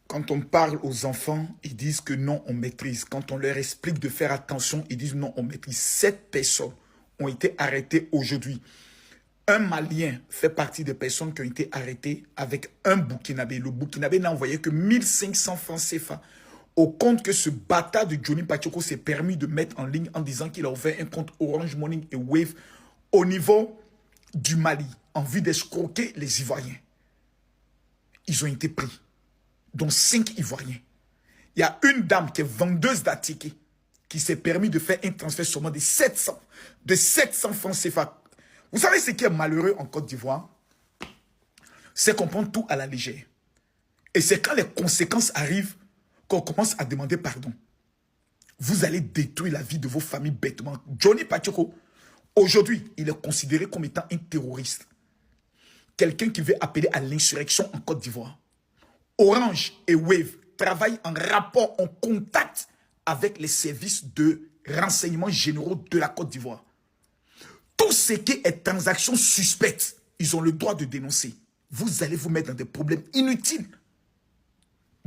Quand on parle aux enfants, ils disent que non, on maîtrise. Quand on leur explique de faire attention, ils disent non, on maîtrise. 7 personnes ont été arrêtées aujourd'hui. Un Malien fait partie des personnes qui ont été arrêtées avec un Burkinabé. Le Burkinabé n'a envoyé que 1500 francs CFA au compte que ce bâtard de Johnny Pacheco s'est permis de mettre en ligne en disant qu'il a ouvert un compte Orange Money et Wave au niveau du Mali en vue d'escroquer les Ivoiriens. Ils ont été pris, dont 5 Ivoiriens. Il y a une dame qui est vendeuse d'attiqués qui s'est permis de faire un transfert seulement de 700 francs CFA. Vous savez ce qui est malheureux en Côte d'Ivoire? C'est qu'on prend tout à la légère. Et c'est quand les conséquences arrivent qu'on commence à demander pardon. Vous allez détruire la vie de vos familles bêtement. Johnny Pacheco, aujourd'hui, il est considéré comme étant un terroriste. Quelqu'un qui veut appeler à l'insurrection en Côte d'Ivoire. Orange et Wave travaillent en rapport, en contact avec les services de renseignement généraux de la Côte d'Ivoire. Tout ce qui est transaction suspecte, ils ont le droit de dénoncer. Vous allez vous mettre dans des problèmes inutiles.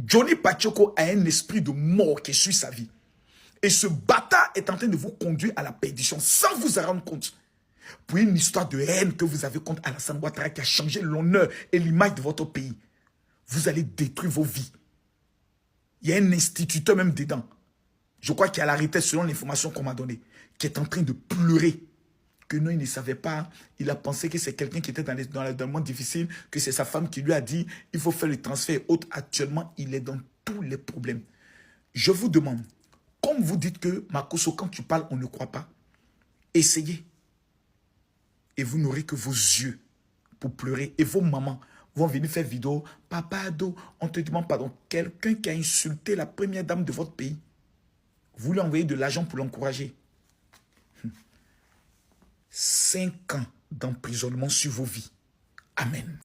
Johnny Pacheco a un esprit de mort qui suit sa vie. Et ce bâtard est en train de vous conduire à la perdition sans vous en rendre compte. Pour une histoire de haine que vous avez contre Alassane Ouattara qui a changé l'honneur et l'image de votre pays. Vous allez détruire vos vies. Il y a un instituteur même dedans. Je crois qu'il y a l'arrêté selon l'information qu'on m'a donnée. Qui est en train de pleurer. Que non, il ne savait pas. Il a pensé que c'est quelqu'un qui était dans le monde difficile. Que c'est sa femme qui lui a dit il faut faire le transfert et autres. Actuellement, il est dans tous les problèmes. Je vous demande, comme vous dites que Makosso, quand tu parles, on ne croit pas. Essayez. Et vous n'aurez que vos yeux pour pleurer. Et vos mamans vont venir faire vidéo. Papa Ado, on te demande pardon. Quelqu'un qui a insulté la première dame de votre pays. Vous lui envoyez de l'argent pour l'encourager. 5 ans d'emprisonnement sur vos vies. Amen.